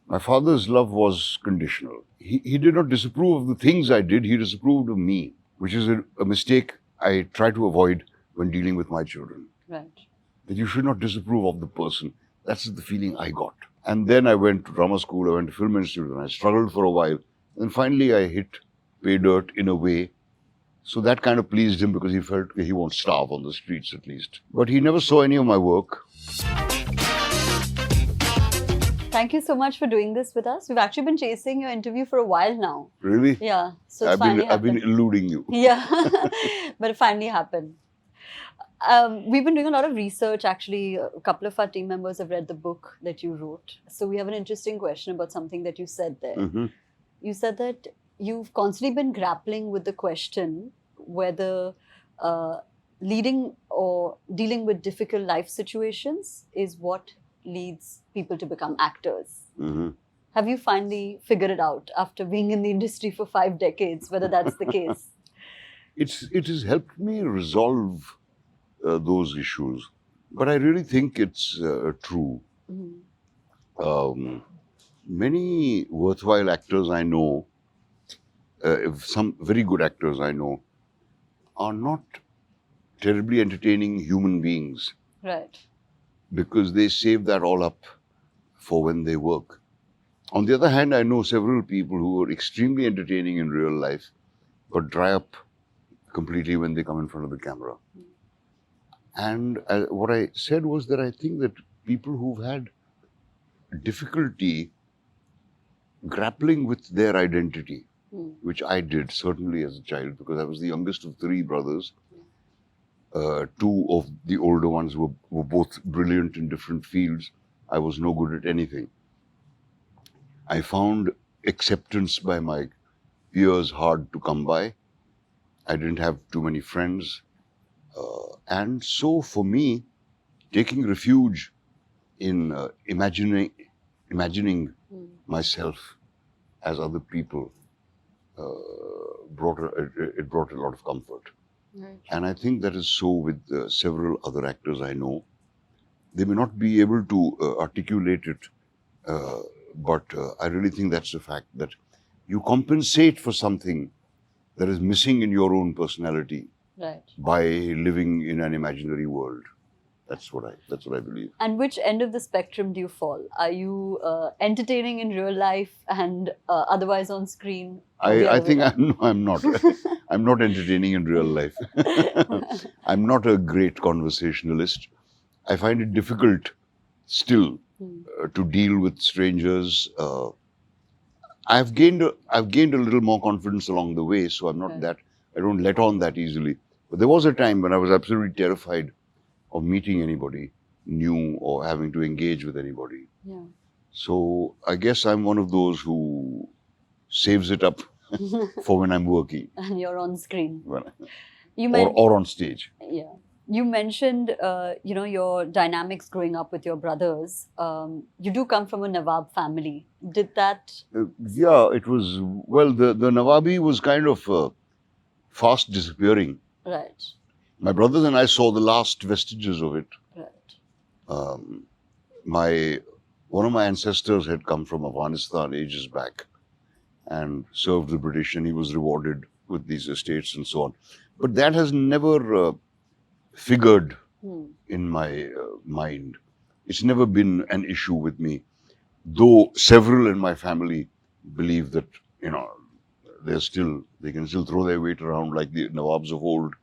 My father's love was conditional. He did not disapprove of the things I did, he disapproved of me, which is a mistake I try to avoid when dealing with my children. Right. That you should not disapprove of the person. That's the feeling I got. And then I went to drama school, I went to film institute, and I struggled for a while. And finally I hit pay dirt in a way. So that kind of pleased him because he felt he won't starve on the streets at least. But he never saw any of my work. Thank you so much for doing this with us. We've actually been chasing your interview for a while now. Really? Yeah. So it's finally I've been happened. eluding you. Yeah. But it finally happened. We've been doing a lot of research. Actually, a couple of our team members have read the book that you wrote. So we have an interesting question about something that you said there. Mm-hmm. You said that you've constantly been grappling with the question whether leading or dealing with difficult life situations is what leads people to become actors. Mm-hmm. Have you finally figured it out after being in the industry for 5 decades, whether that's the case? It has helped me resolve those issues. But I really think it's true. Mm. Many worthwhile actors I know, some very good actors I know, are not terribly entertaining human beings Right. because they save that all up for when they work. On the other hand, I know several people who are extremely entertaining in real life but dry up completely when they come in front of the camera. And what I said was that I think that people who've had difficulty grappling with their identity, which I did certainly as a child because I was the youngest of 3 brothers. 2 of the older ones were both brilliant in different fields. I was no good at anything. I found acceptance by my peers hard to come by. I didn't have too many friends. And so for me, taking refuge in imagining myself as other people brought a lot of comfort. Right. And I think that is so with several other actors I know. They may not be able to articulate it, but I really think that's the fact that you compensate for something that is missing in your own personality Right. by living in an imaginary world. That's what I believe. And which end of the spectrum do you fall? Are you entertaining in real life and otherwise on screen? I think I'm not. I'm not entertaining in real life. I'm not a great conversationalist. I find it difficult still to deal with strangers. I've gained a little more confidence along the way, so I'm not Right. that. I don't let on that easily. But there was a time when I was absolutely terrified of meeting anybody new or having to engage with anybody. Yeah. So I guess I'm one of those who saves it up for when I'm working. And you're on screen. Well, You or on stage. Yeah. You mentioned, your dynamics growing up with your brothers. You do come from a Nawab family. Did that? Yeah, it was, well, the Nawabi was kind of fast disappearing. Right. My brothers and I saw the last vestiges of it. Right. One of my ancestors had come from Afghanistan ages back and served the British, and he was rewarded with these estates and so on. But that has never figured in my mind. It's never been an issue with me, though several in my family believe that, they can still throw their weight around like the Nawabs of old.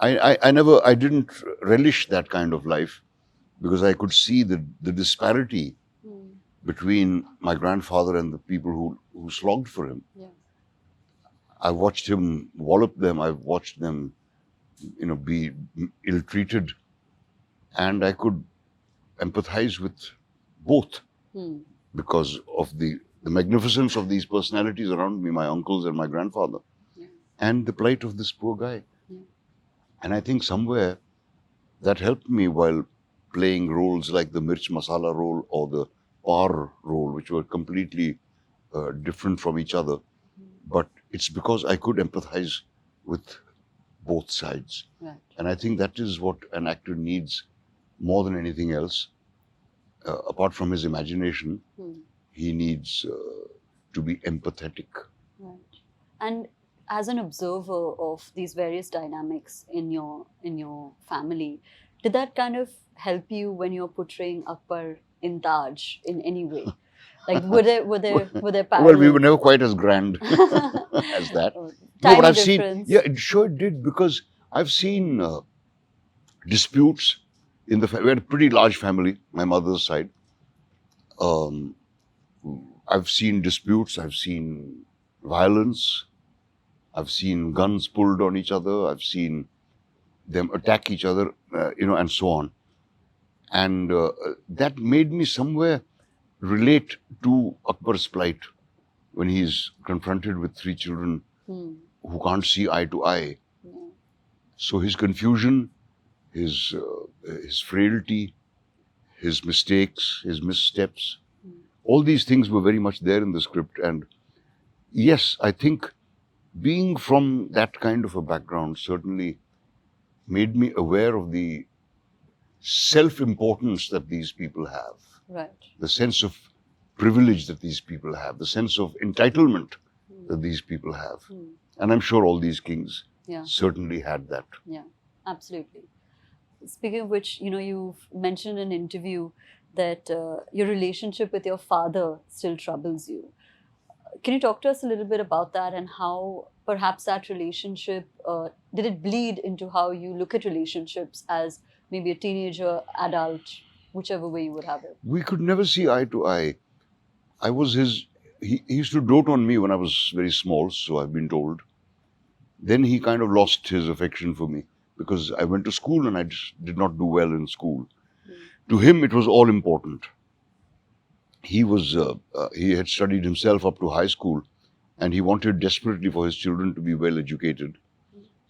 I didn't relish that kind of life because I could see the disparity between my grandfather and the people who slogged for him. Yeah. I watched him wallop them. I've watched them, be ill-treated. And I could empathize with both because of the magnificence of these personalities around me, my uncles and my grandfather, and the plight of this poor guy. Yeah. And I think somewhere that helped me while playing roles like the Mirch Masala role or the Par role, which were completely different from each other. But it's because I could empathize with both sides. Right. And I think that is what an actor needs more than anything else. Apart from his imagination, he needs to be empathetic. Right. And as an observer of these various dynamics in your family, did that kind of help you when you're portraying Akbar in Taj in any way? Like were there Well, we were parallels? never quite as grand as that. Oh, No, but tiny I've seen, difference. yeah, it sure did, because I've seen disputes in the we had a pretty large family, my mother's side. Um, I've seen disputes, I've seen violence, I've seen guns pulled on each other, I've seen them attack each other, and so on. And that made me somewhere relate to Akbar's plight when he's confronted with three children Hmm. who can't see eye to eye. Yeah. So his confusion, his frailty, his mistakes, his missteps, all these things were very much there in the script. And yes, I think being from that kind of a background certainly made me aware of the self-importance that these people have, Right. the sense of privilege that these people have, the sense of entitlement that these people have. Hmm. And I'm sure all these kings Yeah. certainly had that. Yeah, absolutely. Speaking of which, you've mentioned in an interview that your relationship with your father still troubles you. Can you talk to us a little bit about that and how perhaps that relationship, did it bleed into how you look at relationships as maybe a teenager, adult, whichever way you would have it? We could never see eye to eye. I was he used to dote on me when I was very small, so I've been told. Then he kind of lost his affection for me because I went to school and I just did not do well in school. To him, it was all important. He had studied himself up to high school, and he wanted desperately for his children to be well educated.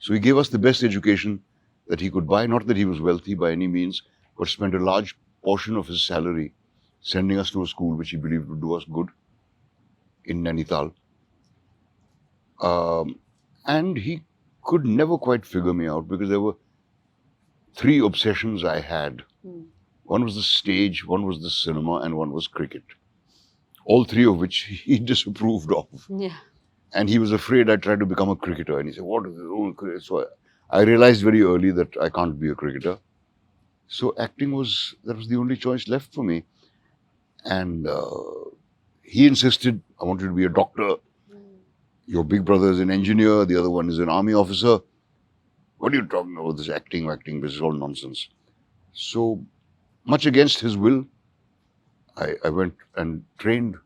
So he gave us the best education that he could buy. Not that he was wealthy by any means, but spent a large portion of his salary sending us to a school which he believed would do us good in Nainital. And he could never quite figure me out because there were three obsessions I had. One was the stage, one was the cinema, and one was cricket. All three of which he disapproved of. Yeah. And he was afraid I'd try to become a cricketer. And he said, what is this? So I realized very early that I can't be a cricketer. So acting was the only choice left for me. And he insisted I wanted to be a doctor. Your big brother is an engineer, the other one is an army officer. What are you talking about, this acting? This is all nonsense. So, much against his will, I went and trained.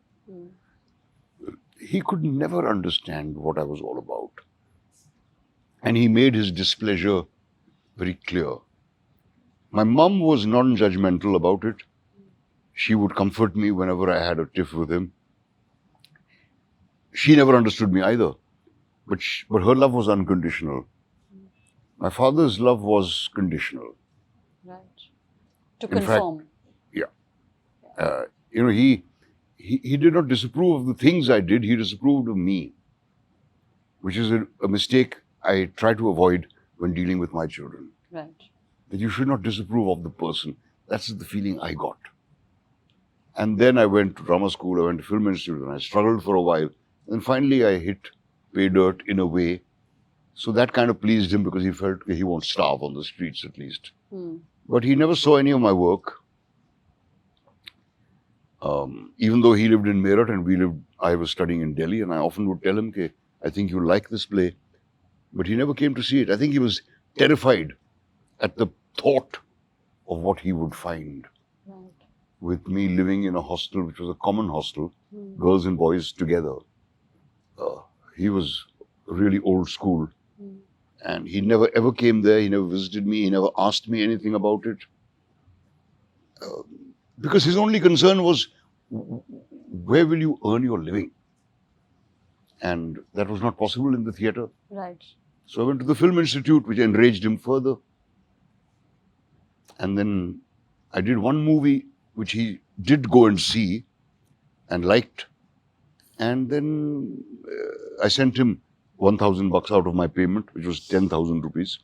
He could never understand what I was all about. And he made his displeasure very clear. My mum was non-judgmental about it. She would comfort me whenever I had a tiff with him. She never understood me either. But her love was unconditional. My father's love was conditional. Right. To In fact, conform. He did not disapprove of the things I did. He disapproved of me, which is a mistake I try to avoid when dealing with my children. Right. That you should not disapprove of the person. That's the feeling I got. And then I went to drama school, I went to film institute, and I struggled for a while. And finally I hit pay dirt in a way. So that kind of pleased him because he felt he won't starve on the streets at least. But he never saw any of my work. Even though he lived in Meerut and I was studying in Delhi, and I often would tell him, I think you'll like this play. But he never came to see it. I think he was terrified at the thought of what he would find. Right. With me living in a hostel, which was a common hostel, girls and boys together. He was really old school. And he never ever came there, he never visited me, he never asked me anything about it. Because his only concern was, where will you earn your living? And that was not possible in the theatre. Right. So I went to the Film Institute, which enraged him further. And then I did one movie which he did go and see and liked. And then I sent him $1,000 out of my payment, which was 10,000 rupees.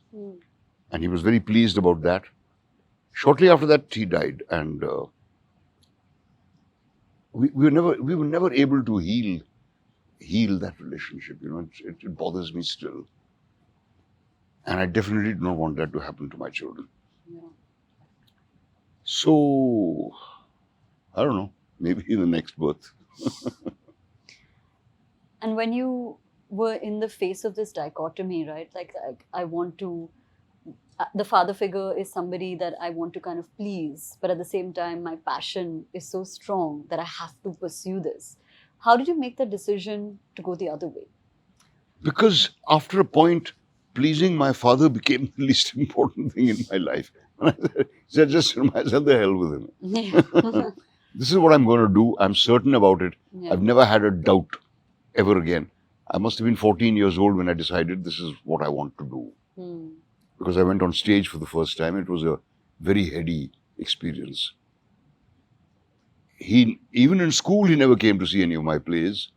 And he was very pleased about that. Shortly after that, he died. And we were never able to heal that relationship. You know, it bothers me still. And I definitely do not want that to happen to my children. Yeah. So, I don't know, maybe in the next birth. And when you were in the face of this dichotomy, right? Like I want to, the father figure is somebody that I want to kind of please, but at the same time, my passion is so strong that I have to pursue this. How did you make the decision to go the other way? Because after a point, pleasing my father became the least important thing in my life. And I said, just myself, the hell with him. Yeah. This is what I'm going to do. I'm certain about it. Yeah. I've never had a doubt ever again. I must have been 14 years old when I decided this is what I want to do. Because I went on stage for the first time. It was a very heady experience. Even in school, he never came to see any of my plays.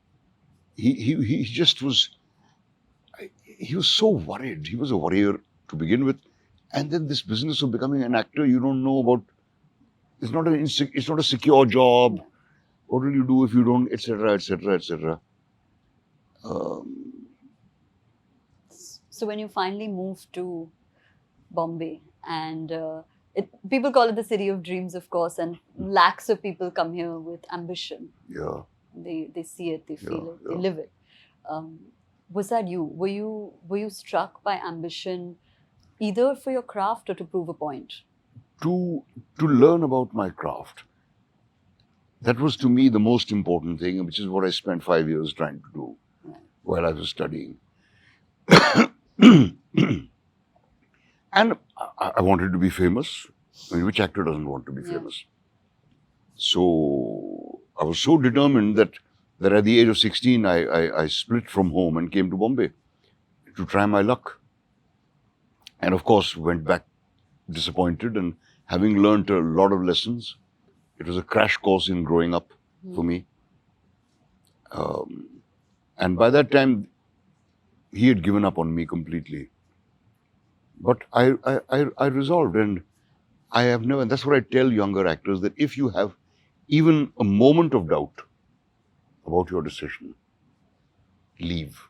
He just was, he was so worried. He was a worrier to begin with. And then this business of becoming an actor, you don't know about, it's not a secure job. What will you do if you don't, etc., etc., etc. So when you finally moved to Bombay, and people call it the city of dreams, of course, and lakhs of people come here with ambition. Yeah. They see it, they feel it, they yeah. live it. Was that you? Were you struck by ambition, either for your craft or to prove a point? To learn about my craft. That was to me the most important thing, which is what I spent 5 years trying to do while I was studying. And I wanted to be famous. I mean, which actor doesn't want to be famous? So I was so determined that at the age of 16, I split from home and came to Bombay to try my luck. And of course, went back disappointed and having learnt a lot of lessons. It was a crash course in growing up for me. And by that time, he had given up on me completely. But I resolved, and I have never, and that's what I tell younger actors, that if you have even a moment of doubt about your decision, leave.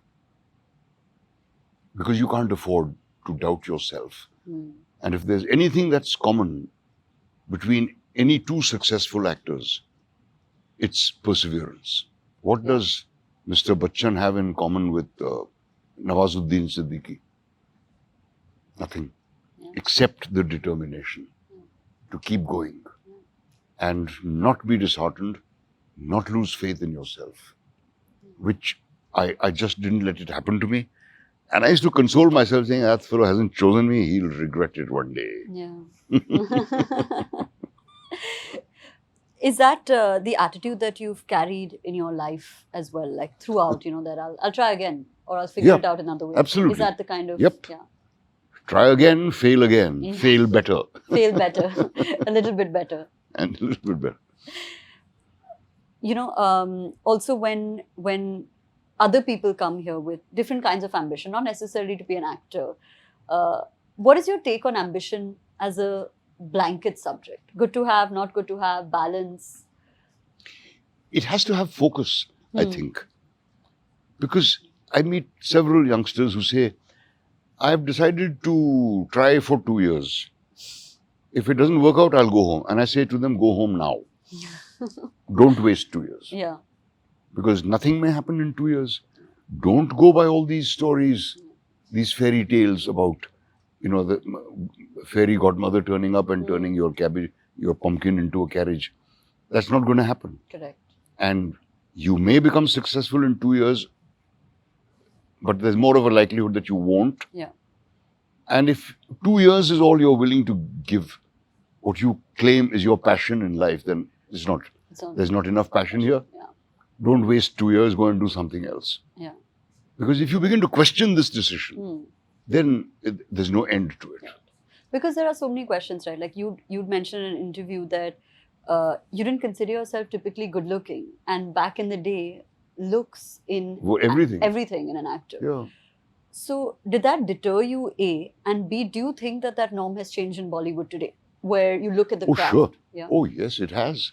Because you can't afford to doubt yourself. And if there's anything that's common between any two successful actors, it's perseverance. What does Mr. Bachchan have in common with Nawazuddin Siddiqui? Nothing, except the determination to keep going and not be disheartened, not lose faith in yourself, which I just didn't let it happen to me. And I used to console myself saying, that fellow hasn't chosen me, he'll regret it one day. Yeah. Is that the attitude that you've carried in your life as well, like throughout, that I'll try again, or I'll figure it out another way? Absolutely. Is that the kind of... Yep. Yeah. Try again, fail again, fail better. Fail better, a little bit better. And a little bit better. Also when other people come here with different kinds of ambition, not necessarily to be an actor, what is your take on ambition as a blanket subject? Good to have, not good to have, balance? It has to have focus, I think. Because I meet several youngsters who say, I've decided to try for 2 years. If it doesn't work out, I'll go home. And I say to them, go home now. Don't waste 2 years. Yeah. Because nothing may happen in 2 years. Don't go by all these stories, these fairy tales about, the fairy godmother turning up and turning your pumpkin into a carriage. That's not going to happen. Correct. And you may become successful in 2 years, but there's more of a likelihood that you won't. Yeah. And if 2 years is all you're willing to give, what you claim is your passion in life, then it's not. There's not enough passion here. Yeah. Don't waste 2 years, go and do something else. Yeah. Because if you begin to question this decision, then there's no end to it. Because there are so many questions, right? Like you'd mentioned in an interview that you didn't consider yourself typically good looking. And back in the day, looks in everything in an actor. Yeah. So did that deter you, A? And B, do you think that norm has changed in Bollywood today? Where you look at the craft? Sure. Yeah. Oh, yes, it has.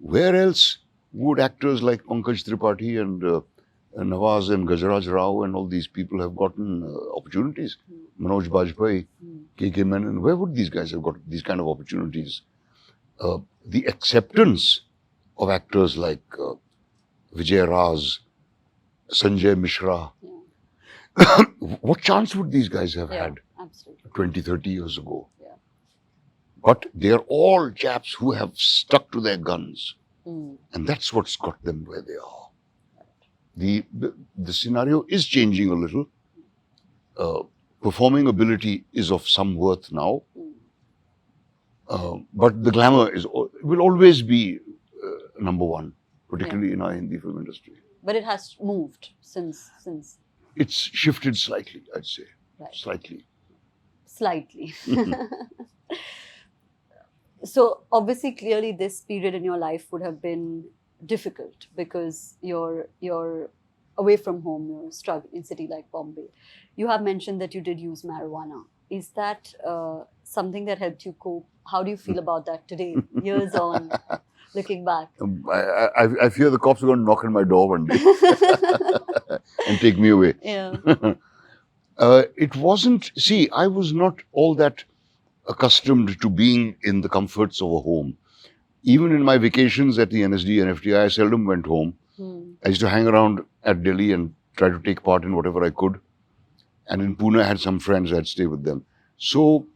Where else would actors like Pankaj Tripathi and Nawaz and Gajaraj Rao and all these people have gotten opportunities? Manoj Bajpayee, K.K. Menon, where would these guys have got these kind of opportunities? The acceptance of actors like Vijay Raz, Sanjay Mishra. What chance would these guys have had Absolutely. 20, 30 years ago? Yeah. But they're all chaps who have stuck to their guns. And that's what's got them where they are. The scenario is changing a little. Performing ability is of some worth now. But the glamour will always be number one, particularly in our Hindi film industry. But it has moved since. It's shifted slightly, I'd say. Right. Slightly. So obviously, clearly, this period in your life would have been difficult because you're away from home, you're struggling in a city like Bombay. You have mentioned that you did use marijuana. Is that something that helped you cope? How do you feel about that today, years on, looking back? I fear the cops are going to knock on my door one day and take me away. Yeah. It wasn't, see, I was not all that accustomed to being in the comforts of a home. Even in my vacations at the NSD and FTI, I seldom went home. I used to hang around at Delhi and try to take part in whatever I could. And in Pune, I had some friends, I'd stay with them. So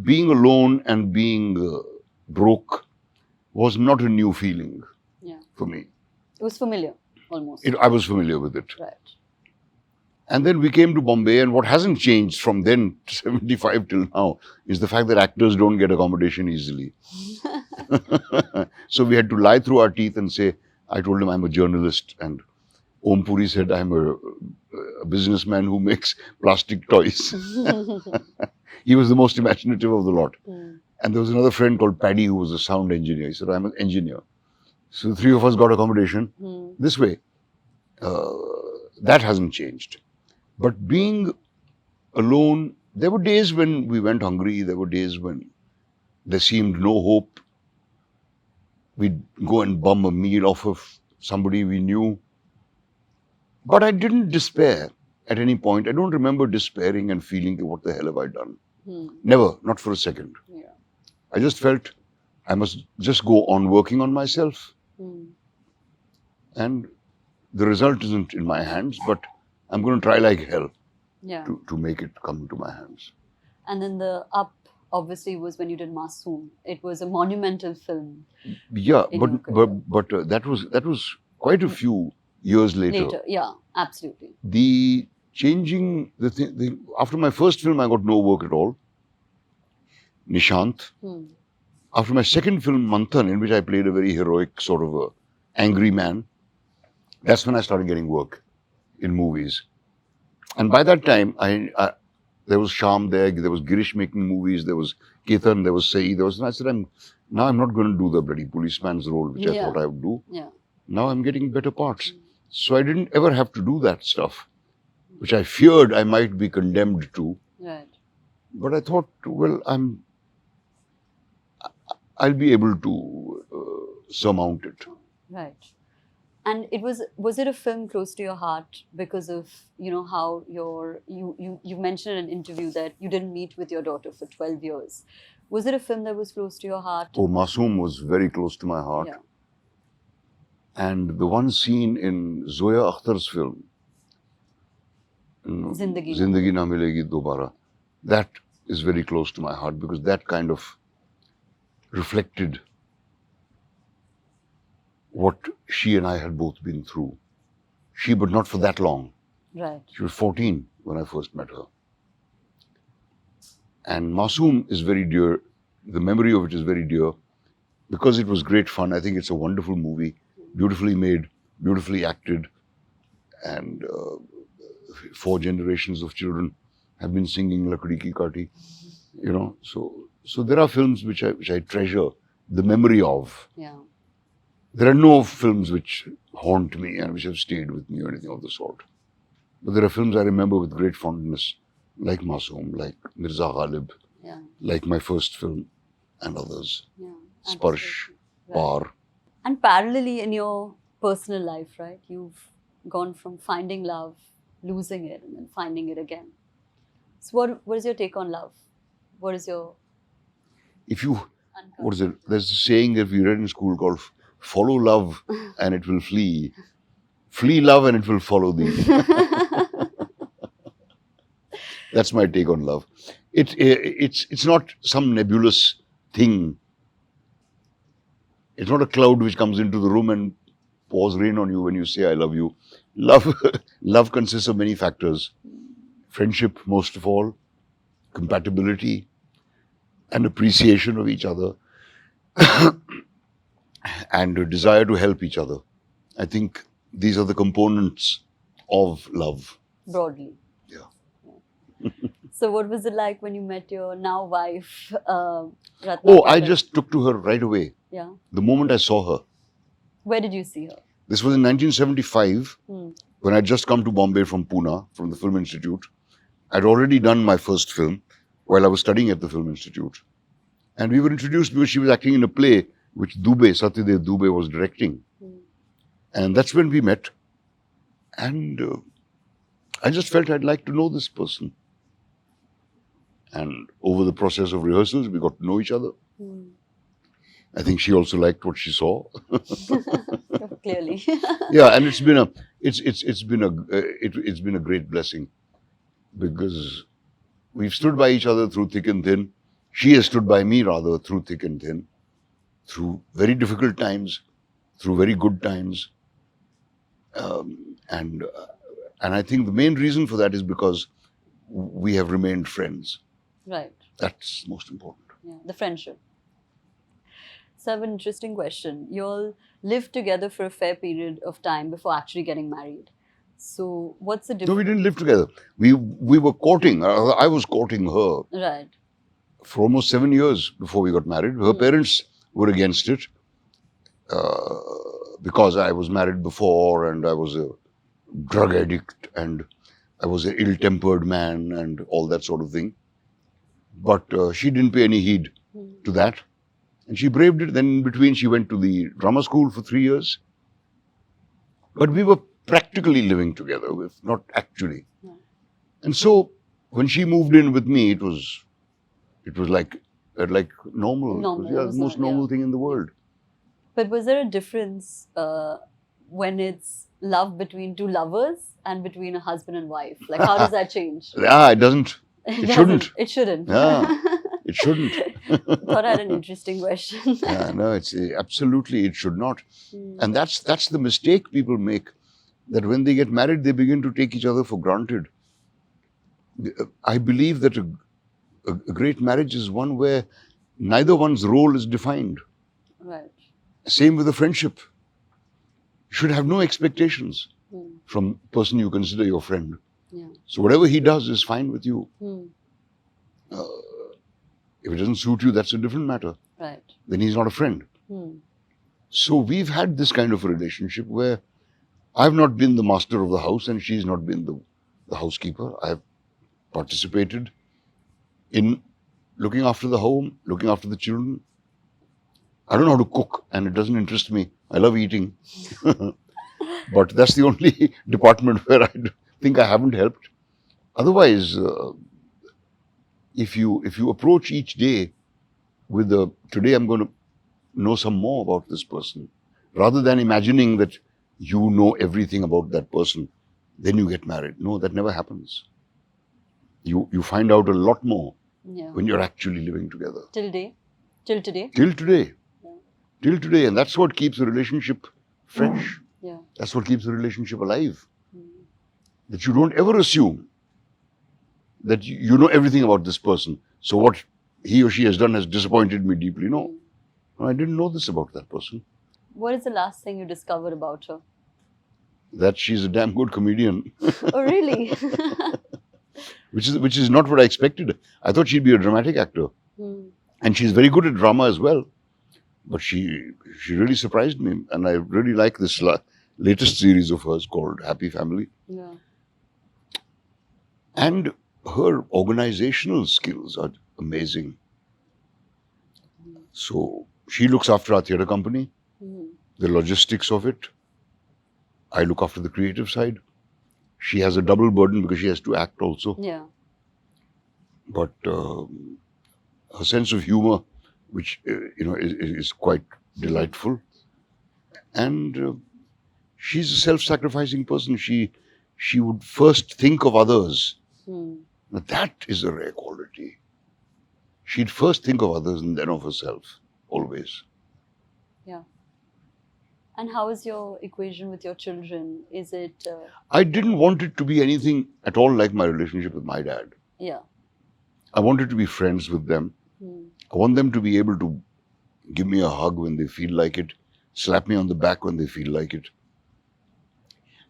being alone and being broke was not a new feeling for me. It was familiar, almost. I was familiar with it. Right. And then we came to Bombay, and what hasn't changed from then to 75 till now is the fact that actors don't get accommodation easily. So we had to lie through our teeth and say, I told him I'm a journalist, and Om Puri said I'm a businessman who makes plastic toys. He was the most imaginative of the lot. And there was another friend called Paddy who was a sound engineer. He said, I'm an engineer. So the three of us got accommodation this way. That hasn't changed. But being alone, there were days when we went hungry. There were days when there seemed no hope. We'd go and bum a meal off of somebody we knew. But I didn't despair at any point. I don't remember despairing and feeling, what the hell have I done? Never, not for a second. Yeah. I just felt I must just go on working on myself. And the result isn't in my hands, but I'm going to try like hell to make it come into my hands. And then the up, obviously, was when you did Masoom. It was a monumental film. Yeah, but that was quite a few years later. Yeah, absolutely. After my first film, I got no work at all. Nishant. After my second film, Manthan, in which I played a very heroic sort of a angry man, that's when I started getting work in movies. And by that time, there was Sham there was Girish making movies, there was Ketan, there was Saeed, and I said, I'm not going to do the bloody policeman's role, which I thought I would do. Yeah. Now I'm getting better parts. So I didn't ever have to do that stuff, which I feared I might be condemned to. Right. But I thought, well, I'll be able to surmount it. Right. And was it a film close to your heart because of, how you mentioned in an interview that you didn't meet with your daughter for 12 years. Was it a film that was close to your heart? Oh, Masoom was very close to my heart. Yeah. And the one scene in Zoya Akhtar's film, Zindagi Na Milegi Dobara, that is very close to my heart because that kind of reflected what she and I had both been through. She, but not for that long. Right. She was 14 when I first met her. And Masoom is very dear. The memory of it is very dear because it was great fun. I think it's a wonderful movie, beautifully made, beautifully acted, and 4 generations of children have been singing Lakdi Ki Kati. So there are films which I treasure the memory of. Yeah. There are no films which haunt me and which have stayed with me or anything of the sort. But there are films I remember with great fondness, like Masoom, like Mirza Ghalib, like my first film and others. Yeah. Sparsh, Par. And parallelly in your personal life, right? You've gone from finding love, losing it, and then finding it again. So, what is your take on love? What is your If you, what is it? uncomfortable? There's a saying that we read in school called "Follow love and it will flee, flee love and it will follow thee." That's my take on love. It's not some nebulous thing. It's not a cloud which comes into the room and pours rain on you when you say "I love you." Love, love consists of many factors: friendship, most of all, compatibility, and appreciation of each other, and a desire to help each other. I think these are the components of love. Broadly. Yeah. So, what was it like when you met your now wife, Ratna Oh, I Pathak? just took to her right away. Yeah. The moment I saw her. Where did you see her? This was in 1975 Hmm. when I'd just come to Bombay from Pune, from the Film Institute. I'd already done my first film while I was studying at the Film Institute. And we were introduced because she was acting in a play which Satyadev Dubey was directing. Hmm. And that's when we met. And I just felt I'd like to know this person. And over the process of rehearsals, we got to know each other. Hmm. I think she also liked what she saw. Clearly. Yeah, and it's been a great blessing because we've stood by each other through thick and thin. She has stood by me rather through thick and thin, through very difficult times, through very good times, and I think the main reason for that is because we have remained friends. Right. That's most important. Yeah. The friendship. So I have an interesting question. You all lived together for a fair period of time before actually getting married. So what's the No, difference? we didn't live together. We were courting. I was courting her Right. for almost 7 years before we got married. Her parents were against it because I was married before and I was a drug addict and I was an ill-tempered man and all that sort of thing. But she didn't pay any heed to that. And she braved it. Then in between, she went to the drama school for 3 years. But we were practically living together, if not actually. Yeah. And so when she moved in with me, it was like normal. Normal, It was, it was the most not- normal yeah. thing in the world. But was there a difference when it's love between two lovers and between a husband and wife? Like, how does that change? Yeah, it doesn't. It doesn't. shouldn't. It shouldn't. Yeah, it shouldn't. Thought I had an interesting question. Yeah, no, it's absolutely, it should not. Hmm. And that's the mistake people make, that when they get married, they begin to take each other for granted. I believe that a great marriage is one where neither one's role is defined. Right. Same with a friendship. You should have no expectations Hmm. from the person you consider your friend. Yeah. So whatever he does is fine with you. Hmm. If it doesn't suit you, that's a different matter. Right. Then he's not a friend. Hmm. So we've had this kind of a relationship where I've not been the master of the house and she's not been the housekeeper. I've participated in looking after the home, looking after the children. I don't know how to cook and it doesn't interest me. I love eating. But that's the only department where I think I haven't helped. Otherwise, if you approach each day with today I'm going to know some more about this person, rather than imagining that you know everything about that person, then you get married. No, that never happens. You find out a lot more Yeah. when you're actually living together. Till today. Till today. Till today. Yeah. Till today. And that's what keeps a relationship fresh. Yeah. That's what keeps a relationship alive. Hmm. That you don't ever assume that you know everything about this person. So what he or she has done has disappointed me deeply. No, I didn't know this about that person. What is the last thing you discovered about her? That she's a damn good comedian, Oh, really? which is not what I expected. I thought she'd be a dramatic actor, Hmm. and she's very good at drama as well. But she really surprised me, and I really like this latest series of hers called Happy Family. Yeah. And her organizational skills are amazing. So she looks after our theatre company, Hmm. the logistics of it, I look after the creative side. She has a double burden because she has to act also. Yeah. But her sense of humor, which is quite delightful, and she's a self-sacrificing person. She would first think of others. Now, that is a rare quality. She'd first think of others and then of herself, always. Yeah. And how is your equation with your children? Is it? I didn't want it to be anything at all like my relationship with my dad. Yeah. I wanted to be friends with them. I want them to be able to give me a hug when they feel like it, slap me on the back when they feel like it.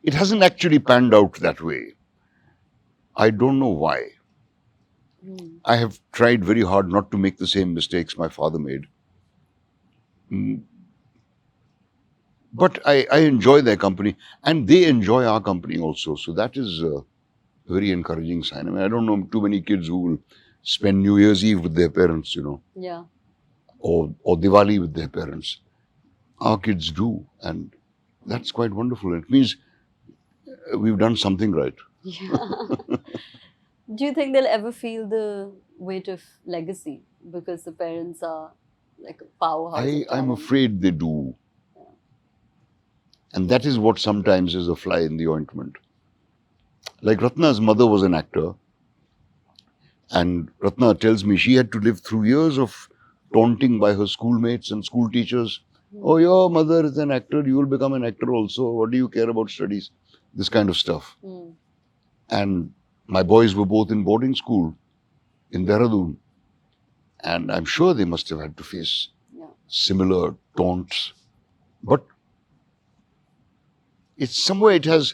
It hasn't actually panned out that way. I don't know why. I have tried very hard not to make the same mistakes my father made. But I enjoy their company, and they enjoy our company also. So that is a very encouraging sign. I mean, I don't know too many kids who will spend New Year's Eve with their parents, Yeah. or Diwali with their parents. Our kids do, and that's quite wonderful. It means we've done something right. Yeah. Do you think they'll ever feel the weight of legacy because the parents are like a powerhouse? I'm talent? afraid they do. And that is what sometimes is a fly in the ointment. Like Ratna's mother was an actor, and Ratna tells me she had to live through years of taunting by her schoolmates and school teachers. Oh, your mother is an actor, you will become an actor also. What do you care about studies? This kind of stuff. And my boys were both in boarding school in Dehradun. And I'm sure they must have had to face similar taunts. But it's somewhere it has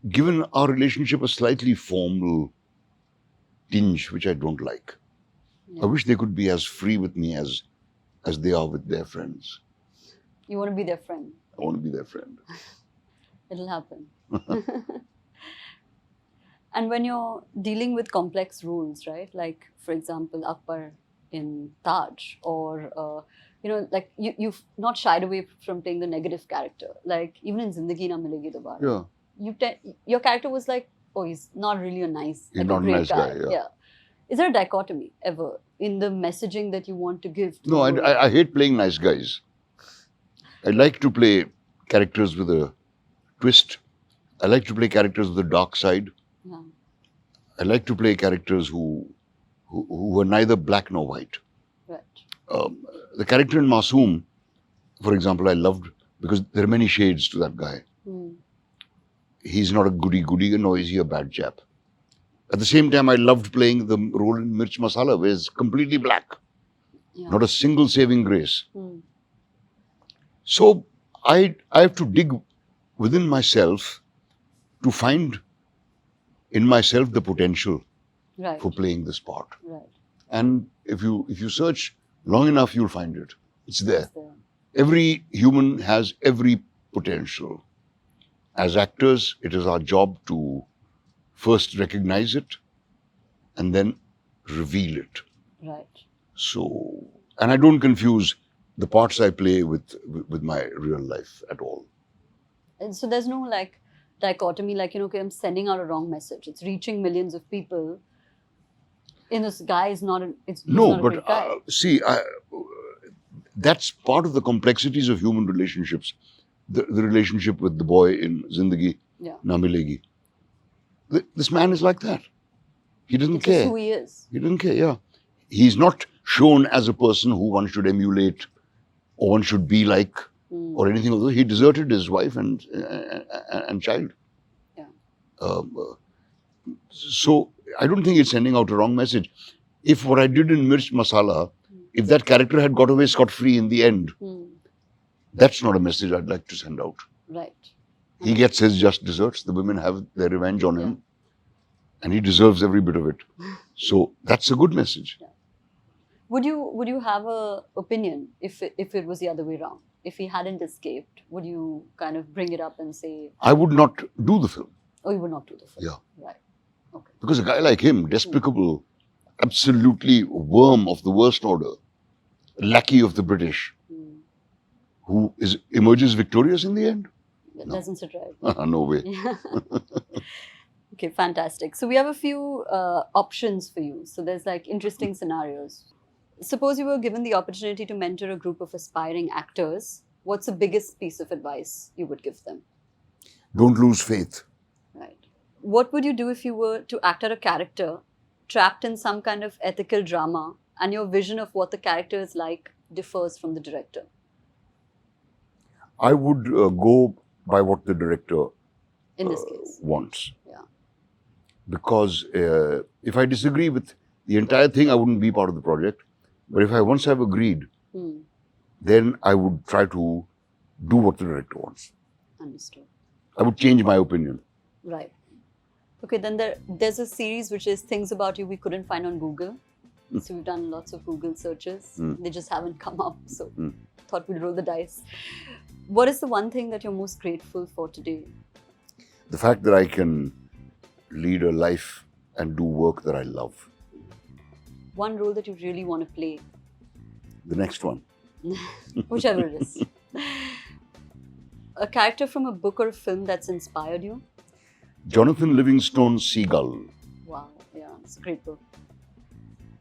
given our relationship a slightly formal tinge, which I don't like. I wish they could be as free with me as they are with their friends. You want to be their friend? I want to be their friend. It'll happen. And when you're dealing with complex roles, right? Like, for example, Akbar in Taj, or like you've not shied away from playing the negative character. Like even in Zindagi Na Milegi Dobara, your character was like, oh, he's not really a nice, He's like not a great a nice guy. Yeah. Is there a dichotomy ever in the messaging that you want to give? To No, I hate playing nice guys. I like to play characters with a twist. I like to play characters with a dark side. Yeah. I like to play characters who were neither black nor white. Right. The character in Masoom, for example, I loved because there are many shades to that guy. He's not a goody-goody, nor is he a bad chap. At the same time, I loved playing the role in Mirch Masala, where it's completely black. Not a single saving grace. So I have to dig within myself to find in myself the potential for playing this part. Right. And if you search long enough, you'll find it. It's there. Every human has every potential. As actors, it is our job to first recognize it and then reveal it. Right. So, and I don't confuse the parts I play with my real life at all. And so there's no like dichotomy, like, okay, I'm sending out a wrong message. It's reaching millions of people. This guy is not a great guy. See, that's part of the complexities of human relationships. The relationship with the boy in Zindagi Na Milegi. This man is like that. He doesn't care. It's who he is. He doesn't care, yeah. He's not shown as a person who one should emulate or one should be like or anything of that. He deserted his wife and child. Yeah. So I don't think it's sending out a wrong message. If what I did in Mirch Masala, if that character had got away scot-free in the end, that's not a message I'd like to send out. Right. He gets his just desserts. The women have their revenge on him. And he deserves every bit of it. So that's a good message. Yeah. Would you have a opinion if it was the other way around? If he hadn't escaped, would you kind of bring it up and say... I would not do the film. Oh, you would not do the film? Yeah. Right. Okay. Because a guy like him, despicable, absolutely worm of the worst order, lackey of the British, who emerges victorious in the end. It No. doesn't sit right. No way. Yeah. Okay, fantastic. So we have a few options for you. So there's like interesting scenarios. Suppose you were given the opportunity to mentor a group of aspiring actors. What's the biggest piece of advice you would give them? Don't lose faith. Right. What would you do if you were to act out a character trapped in some kind of ethical drama and your vision of what the character is like differs from the director? I would go by what the director In this case. wants. Yeah. Because if I disagree with the entire thing, I wouldn't be part of the project. But if I once have agreed, Hmm. then I would try to do what the director wants. Understood. I would change my opinion. Right. Okay, then there's a series which is Things About You We Couldn't Find on Google. So we've done lots of Google searches. They just haven't come up. So thought we'd roll the dice. What is the one thing that you're most grateful for today? The fact that I can lead a life and do work that I love. One role that you really want to play, The next one. whichever it is. A character from a book or a film that's inspired you? Jonathan Livingstone's Seagull. Wow, yeah, it's a great book.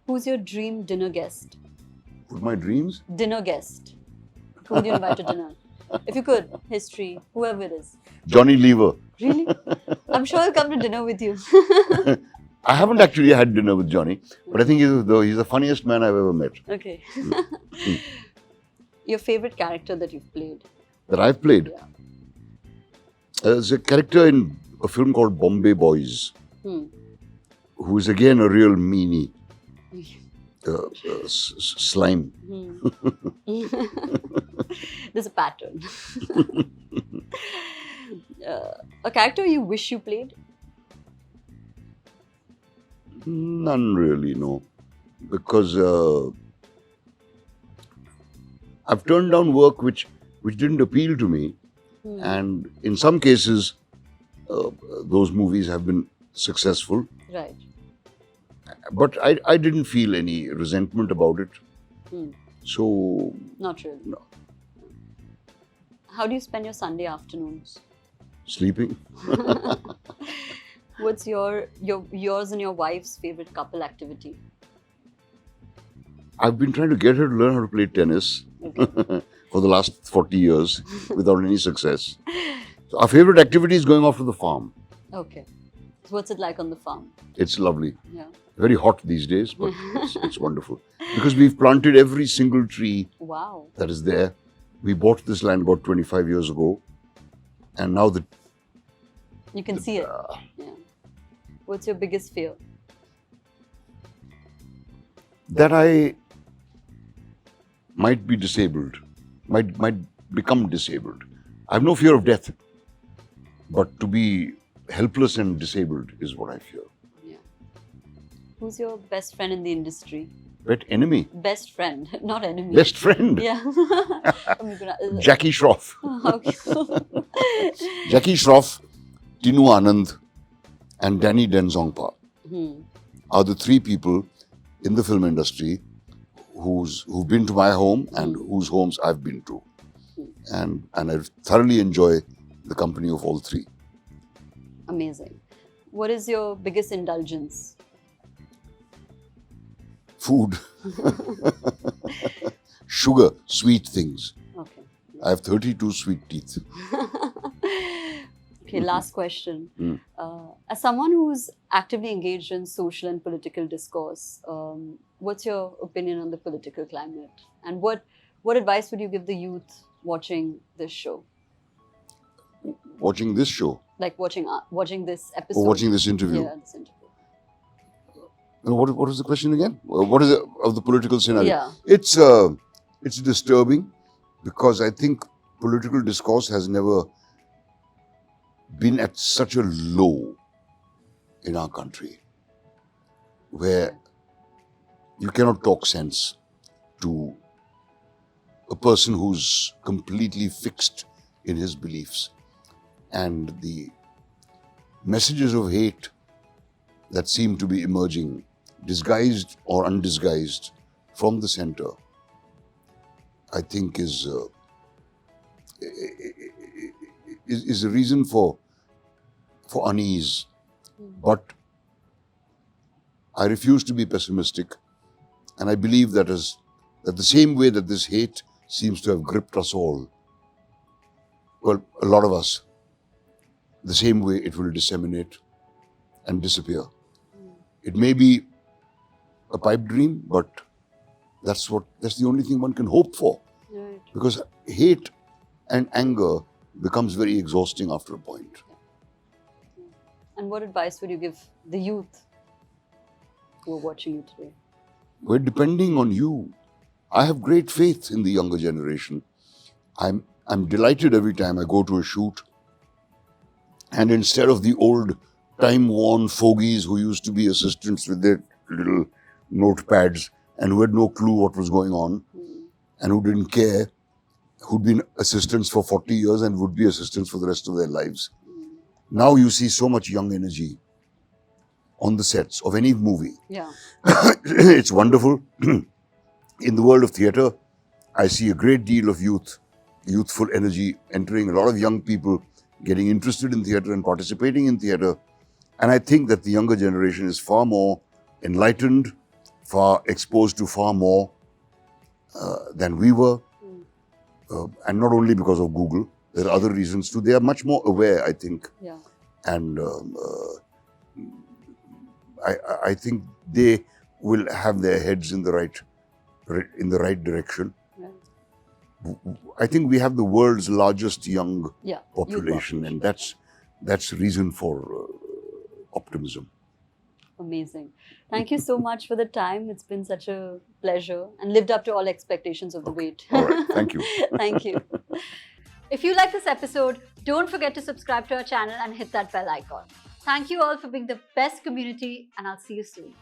Who's your dream dinner guest? With my dreams, Dinner guest. Who would you invite to dinner? If you could, history, whoever it is. Johnny Lever. Really? I'm sure I'll come to dinner with you. I haven't actually had dinner with Johnny, but I think he's the funniest man I've ever met. Okay. Your favorite character that you've played? That I've played. Yeah. There's a character in a film called Bombay Boys, Hmm. who is again a real meanie. Slime. There's a pattern. A character you wish you played? None really, no. Because I've turned down work which didn't appeal to me. And in some cases, those movies have been successful. Right. But I didn't feel any resentment about it. So, Not really. no. How do you spend your Sunday afternoons? Sleeping. What's yours and your wife's favorite couple activity? I've been trying to get her to learn how to play tennis for the last 40 years without any success. So our favorite activity is going off to the farm. Okay. So what's it like on the farm? It's lovely. Yeah. Very hot these days, but it's wonderful. Because we've planted every single tree Wow. that is there. We bought this land about 25 years ago. And now You can see it. Yeah. What's your biggest fear? that I might be disabled, might become disabled. I have no fear of death, but to be helpless and disabled is what I fear. Yeah. Who's your best friend in the industry? Pet enemy, Best friend, not enemy. best friend, Yeah. Jackie Shroff. Okay. Jackie Shroff, Tinu Anand, and Danny Denzongpa are the three people in the film industry who've been to my home and whose homes I've been to. And I thoroughly enjoy the company of all three. Amazing. What is your biggest indulgence? Food, sugar, sweet things. Okay. I have 32 sweet teeth. Okay, last question. As someone who's actively engaged in social and political discourse, what's your opinion on the political climate? And what advice would you give the youth watching this show? Watching this show, Like watching this episode? or watching this interview. Yeah, this interview. What is the question again? What is it of the political scenario? Yeah. It's disturbing because I think political discourse has never been at such a low in our country, where you cannot talk sense to a person who's completely fixed in his beliefs, and the messages of hate that seem to be emerging, disguised or undisguised, from the center, is a reason for unease. But I refuse to be pessimistic, and I believe that the same way that this hate seems to have gripped us all, well, a lot of us, the same way it will disseminate and disappear. It may be a pipe dream, but that's the only thing one can hope for. Right. Because hate and anger becomes very exhausting after a point. And what advice would you give the youth who are watching you today? We're depending on you. I have great faith in the younger generation. I'm delighted every time I go to a shoot, and instead of the old time-worn fogies who used to be assistants with their little notepads and who had no clue what was going on and who didn't care, who'd been assistants for 40 years and would be assistants for the rest of their lives. Now you see so much young energy on the sets of any movie. Yeah. It's wonderful. In the world of theatre, I see a great deal of youthful energy entering, a lot of young people getting interested in theatre and participating in theatre. And I think that the younger generation is far more enlightened, far exposed to far more than we were. And not only because of Google, there are other reasons too. They are much more aware, I think. Yeah. And I think they will have their heads in the right direction. Right. I think we have the world's largest young Youth population, and that's reason for optimism. Amazing. Thank you so much for the time. It's been such a pleasure and lived up to all expectations of the wait. All right, thank you. Thank you. If you like this episode, don't forget to subscribe to our channel and hit that bell icon. Thank you all for being the best community, and I'll see you soon.